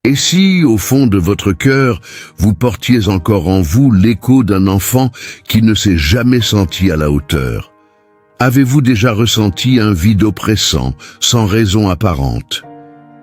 Et si, au fond de votre cœur, vous portiez encore en vous l'écho d'un enfant qui ne s'est jamais senti à la hauteur? Avez-vous déjà ressenti un vide oppressant, sans raison apparente?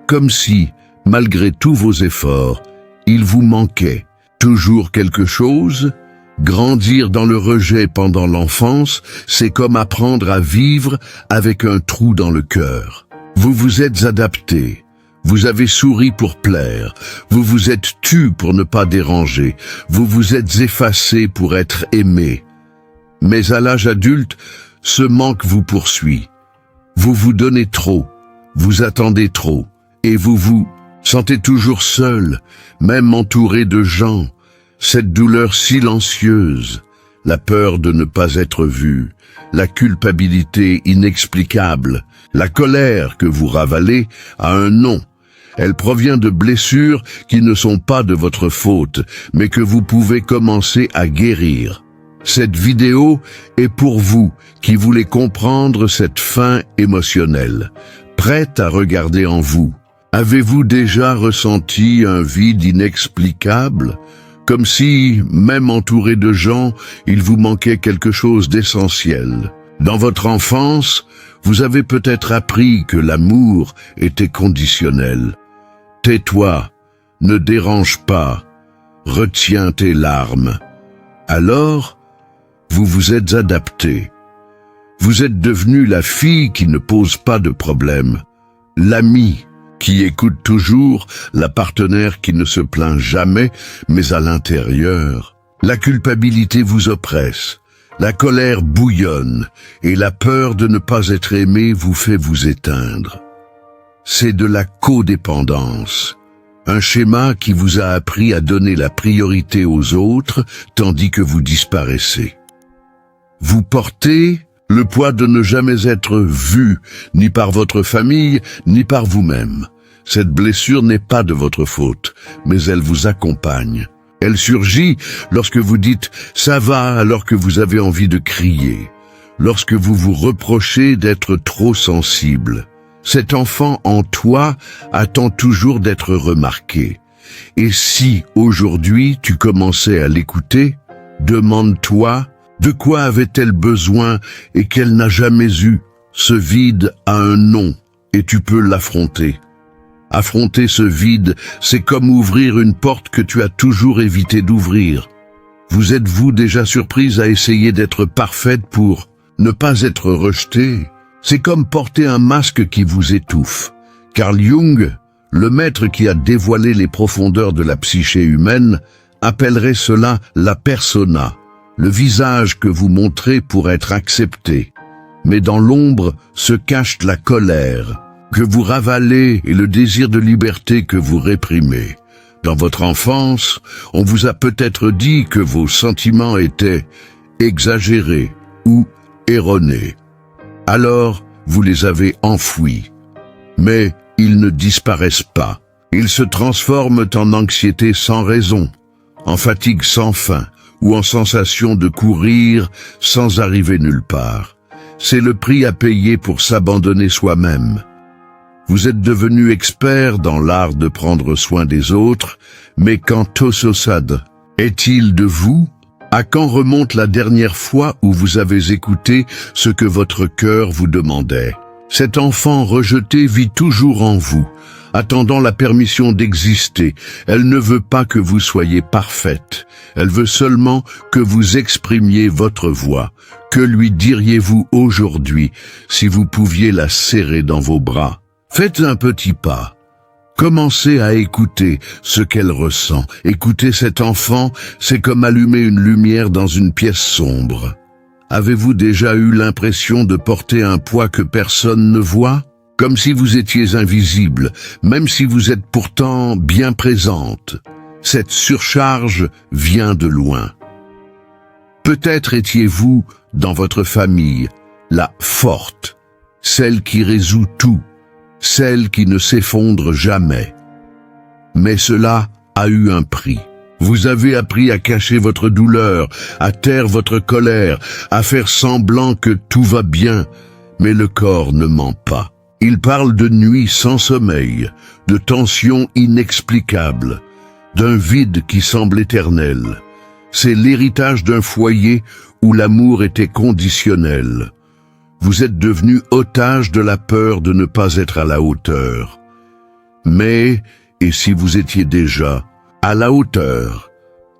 Comme si, malgré tous vos efforts, il vous manquait toujours quelque chose? Grandir dans le rejet pendant l'enfance, c'est comme apprendre à vivre avec un trou dans le cœur. Vous vous êtes adapté. Vous avez souri pour plaire, vous vous êtes tu pour ne pas déranger, vous vous êtes effacé pour être aimé. Mais à l'âge adulte, ce manque vous poursuit. Vous vous donnez trop, vous attendez trop, et vous vous sentez toujours seul, même entouré de gens. Cette douleur silencieuse, la peur de ne pas être vu, la culpabilité inexplicable, la colère que vous ravalez a un nom. Elle provient de blessures qui ne sont pas de votre faute, mais que vous pouvez commencer à guérir. Cette vidéo est pour vous qui voulez comprendre cette faim émotionnelle, prête à regarder en vous. Avez-vous déjà ressenti un vide inexplicable, comme si, même entouré de gens, il vous manquait quelque chose d'essentiel? Dans votre enfance, vous avez peut-être appris que l'amour était conditionnel. Tais-toi, ne dérange pas, retiens tes larmes. Alors, vous vous êtes adapté. Vous êtes devenu la fille qui ne pose pas de problème, l'amie qui écoute toujours, la partenaire qui ne se plaint jamais, mais à l'intérieur. La culpabilité vous oppresse, la colère bouillonne, et la peur de ne pas être aimé vous fait vous éteindre. C'est de la codépendance, un schéma qui vous a appris à donner la priorité aux autres tandis que vous disparaissez. Vous portez le poids de ne jamais être vu, ni par votre famille, ni par vous-même. Cette blessure n'est pas de votre faute, mais elle vous accompagne. Elle surgit lorsque vous dites « ça va » alors que vous avez envie de crier, lorsque vous vous reprochez d'être trop sensible. Cet enfant en toi attend toujours d'être remarqué. Et si, aujourd'hui, tu commençais à l'écouter, demande-toi de quoi avait-elle besoin et qu'elle n'a jamais eu. Ce vide a un nom et tu peux l'affronter. Affronter ce vide, c'est comme ouvrir une porte que tu as toujours évité d'ouvrir. Vous êtes-vous déjà surprise à essayer d'être parfaite pour ne pas être rejetée? C'est comme porter un masque qui vous étouffe. Carl Jung, le maître qui a dévoilé les profondeurs de la psyché humaine, appellerait cela la persona, le visage que vous montrez pour être accepté. Mais dans l'ombre se cache la colère que vous ravalez et le désir de liberté que vous réprimez. Dans votre enfance, on vous a peut-être dit que vos sentiments étaient exagérés ou erronés. Alors, vous les avez enfouis. Mais ils ne disparaissent pas. Ils se transforment en anxiété sans raison, en fatigue sans fin, ou en sensation de courir sans arriver nulle part. C'est le prix à payer pour s'abandonner soi-même. Vous êtes devenu expert dans l'art de prendre soin des autres, mais quand Tososad est-il de vous? À quand remonte la dernière fois où vous avez écouté ce que votre cœur vous demandait? Cet enfant rejeté vit toujours en vous, attendant la permission d'exister. Elle ne veut pas que vous soyez parfaite. Elle veut seulement que vous exprimiez votre voix. Que lui diriez-vous aujourd'hui si vous pouviez la serrer dans vos bras? Faites un petit pas. Commencez à écouter ce qu'elle ressent. Écouter cet enfant, c'est comme allumer une lumière dans une pièce sombre. Avez-vous déjà eu l'impression de porter un poids que personne ne voit? Comme si vous étiez invisible, même si vous êtes pourtant bien présente. Cette surcharge vient de loin. Peut-être étiez-vous, dans votre famille, la forte, celle qui résout tout, celle qui ne s'effondre jamais. Mais cela a eu un prix. Vous avez appris à cacher votre douleur, à taire votre colère, à faire semblant que tout va bien, mais le corps ne ment pas. Il parle de nuits sans sommeil, de tensions inexplicables, d'un vide qui semble éternel. C'est l'héritage d'un foyer où l'amour était conditionnel. Vous êtes devenu otage de la peur de ne pas être à la hauteur. Mais, et si vous étiez déjà à la hauteur,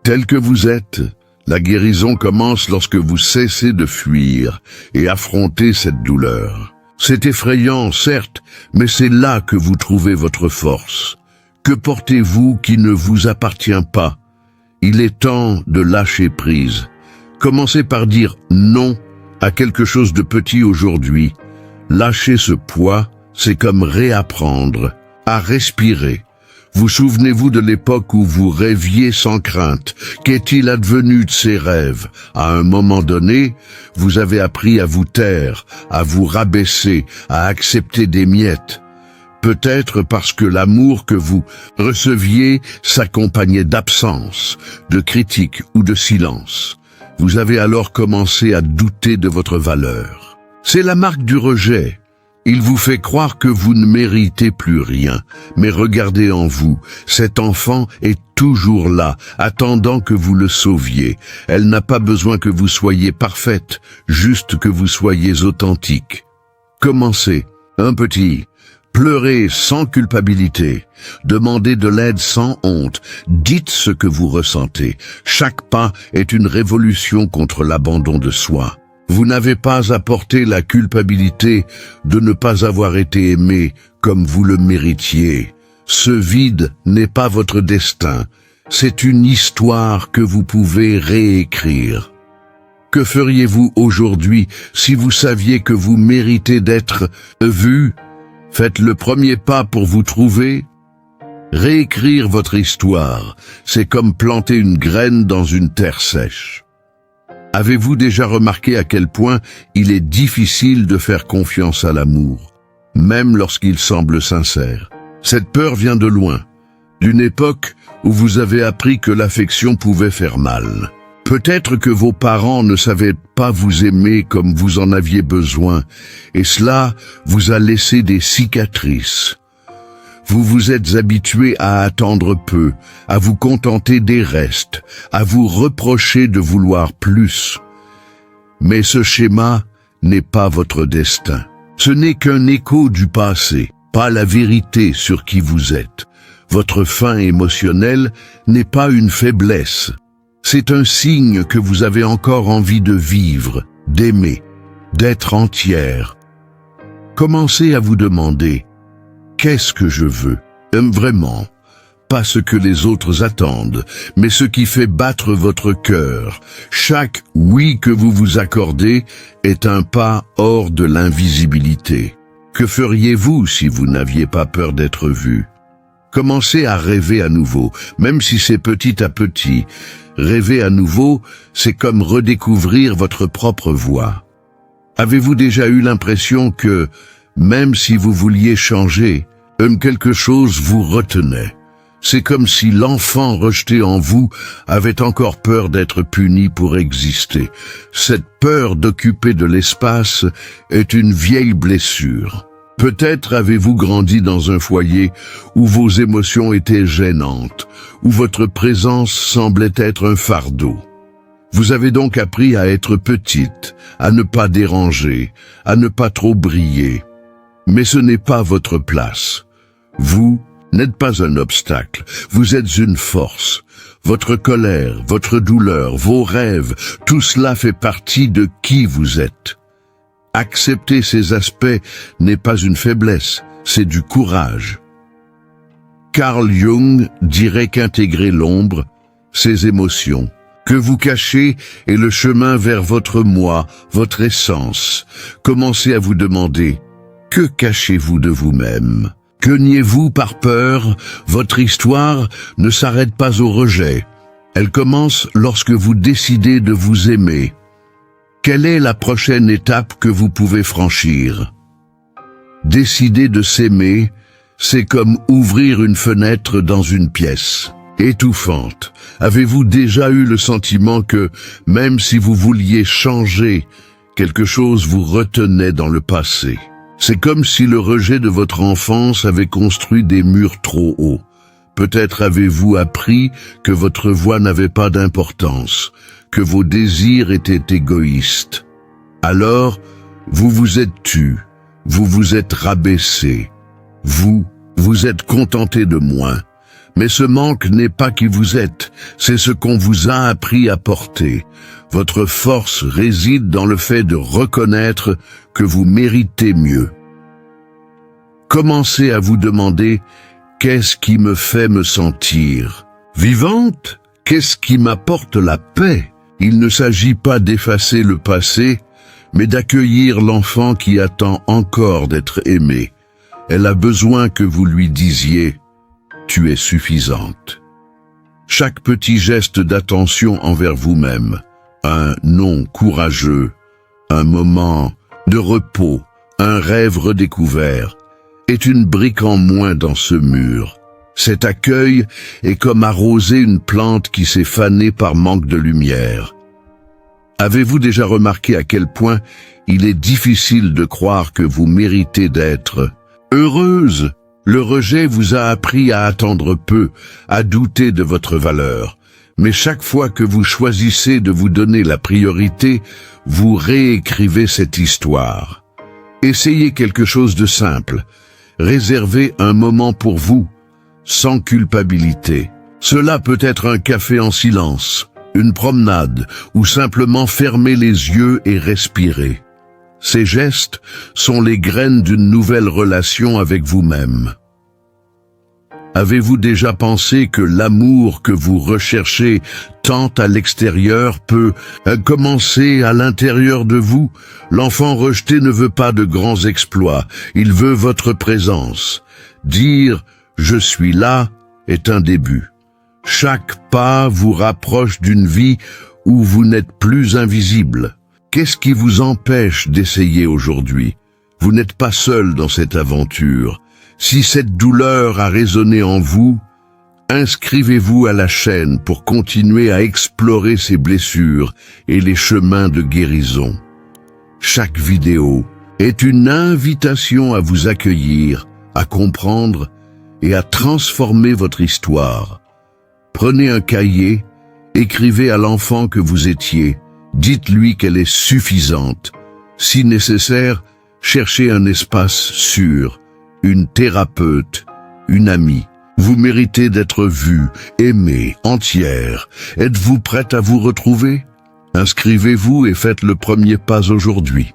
tel que vous êtes, la guérison commence lorsque vous cessez de fuir et affrontez cette douleur. C'est effrayant, certes, mais c'est là que vous trouvez votre force. Que portez-vous qui ne vous appartient pas? Il est temps de lâcher prise. Commencez par dire non à quelque chose de petit aujourd'hui. Lâcher ce poids, c'est comme réapprendre à respirer. Vous souvenez-vous de l'époque où vous rêviez sans crainte? Qu'est-il advenu de ces rêves? À un moment donné, vous avez appris à vous taire, à vous rabaisser, à accepter des miettes. Peut-être parce que l'amour que vous receviez s'accompagnait d'absence, de critiques ou de silence. Vous avez alors commencé à douter de votre valeur. C'est la marque du rejet. Il vous fait croire que vous ne méritez plus rien. Mais regardez en vous, cet enfant est toujours là, attendant que vous le sauviez. Elle n'a pas besoin que vous soyez parfaite, juste que vous soyez authentique. Commencez, un petit. Pleurez sans culpabilité, demandez de l'aide sans honte, dites ce que vous ressentez. Chaque pas est une révolution contre l'abandon de soi. Vous n'avez pas à porter la culpabilité de ne pas avoir été aimé comme vous le méritiez. Ce vide n'est pas votre destin, c'est une histoire que vous pouvez réécrire. Que feriez-vous aujourd'hui si vous saviez que vous méritez d'être vu? Faites le premier pas pour vous trouver. Réécrire votre histoire, c'est comme planter une graine dans une terre sèche. Avez-vous déjà remarqué à quel point il est difficile de faire confiance à l'amour, même lorsqu'il semble sincère? Cette peur vient de loin, d'une époque où vous avez appris que l'affection pouvait faire mal. Peut-être que vos parents ne savaient pas vous aimer comme vous en aviez besoin, et cela vous a laissé des cicatrices. Vous vous êtes habitué à attendre peu, à vous contenter des restes, à vous reprocher de vouloir plus. Mais ce schéma n'est pas votre destin. Ce n'est qu'un écho du passé, pas la vérité sur qui vous êtes. Votre faim émotionnelle n'est pas une faiblesse. C'est un signe que vous avez encore envie de vivre, d'aimer, d'être entière. Commencez à vous demander: qu'est-ce que je veux? Vraiment, pas ce que les autres attendent, mais ce qui fait battre votre cœur. Chaque oui que vous vous accordez est un pas hors de l'invisibilité. Que feriez-vous si vous n'aviez pas peur d'être vu? Commencez à rêver à nouveau, même si c'est petit à petit. Rêver à nouveau, c'est comme redécouvrir votre propre voix. Avez-vous déjà eu l'impression que, même si vous vouliez changer, quelque chose vous retenait? C'est comme si l'enfant rejeté en vous avait encore peur d'être puni pour exister. Cette peur d'occuper de l'espace est une vieille blessure. Peut-être avez-vous grandi dans un foyer où vos émotions étaient gênantes, où votre présence semblait être un fardeau. Vous avez donc appris à être petite, à ne pas déranger, à ne pas trop briller. Mais ce n'est pas votre place. Vous n'êtes pas un obstacle, vous êtes une force. Votre colère, votre douleur, vos rêves, tout cela fait partie de qui vous êtes. Accepter ces aspects n'est pas une faiblesse, c'est du courage. Carl Jung dirait qu'intégrer l'ombre, ses émotions, que vous cachez est le chemin vers votre moi, votre essence. Commencez à vous demander: que cachez-vous de vous-même? Que niez-vous par peur? Votre histoire ne s'arrête pas au rejet. Elle commence lorsque vous décidez de vous aimer. Quelle est la prochaine étape que vous pouvez franchir? Décider de s'aimer, c'est comme ouvrir une fenêtre dans une pièce étouffante. Avez-vous déjà eu le sentiment que, même si vous vouliez changer, quelque chose vous retenait dans le passé? C'est comme si le rejet de votre enfance avait construit des murs trop hauts. Peut-être avez-vous appris que votre voix n'avait pas d'importance, que vos désirs étaient égoïstes. Alors, vous vous êtes tu, vous vous êtes rabaissé. Vous êtes contenté de moins. Mais ce manque n'est pas qui vous êtes, c'est ce qu'on vous a appris à porter. Votre force réside dans le fait de reconnaître que vous méritez mieux. Commencez à vous demander « Qu'est-ce qui me fait me sentir vivante? Qu'est-ce qui m'apporte la paix ?» Il ne s'agit pas d'effacer le passé, mais d'accueillir l'enfant qui attend encore d'être aimé. Elle a besoin que vous lui disiez « Tu es suffisante ». Chaque petit geste d'attention envers vous-même, un non courageux, un moment de repos, un rêve redécouvert, est une brique en moins dans ce mur. Cet accueil est comme arroser une plante qui s'est fanée par manque de lumière. Avez-vous déjà remarqué à quel point il est difficile de croire que vous méritez d'être heureuse? Le rejet vous a appris à attendre peu, à douter de votre valeur. Mais chaque fois que vous choisissez de vous donner la priorité, vous réécrivez cette histoire. Essayez quelque chose de simple. Réservez un moment pour vous, sans culpabilité. Cela peut être un café en silence, une promenade, ou simplement fermer les yeux et respirer. Ces gestes sont les graines d'une nouvelle relation avec vous-même. Avez-vous déjà pensé que l'amour que vous recherchez tant à l'extérieur peut commencer à l'intérieur de vous? L'enfant rejeté ne veut pas de grands exploits, il veut votre présence. Dire « je suis là » est un début. Chaque pas vous rapproche d'une vie où vous n'êtes plus invisible. Qu'est-ce qui vous empêche d'essayer aujourd'hui? Vous n'êtes pas seul dans cette aventure. Si cette douleur a résonné en vous, inscrivez-vous à la chaîne pour continuer à explorer ces blessures et les chemins de guérison. Chaque vidéo est une invitation à vous accueillir, à comprendre et à transformer votre histoire. Prenez un cahier, écrivez à l'enfant que vous étiez, dites-lui qu'elle est suffisante. Si nécessaire, cherchez un espace sûr, une thérapeute, une amie. Vous méritez d'être vue, aimée, entière. Êtes-vous prête à vous retrouver? Inscrivez-vous et faites le premier pas aujourd'hui.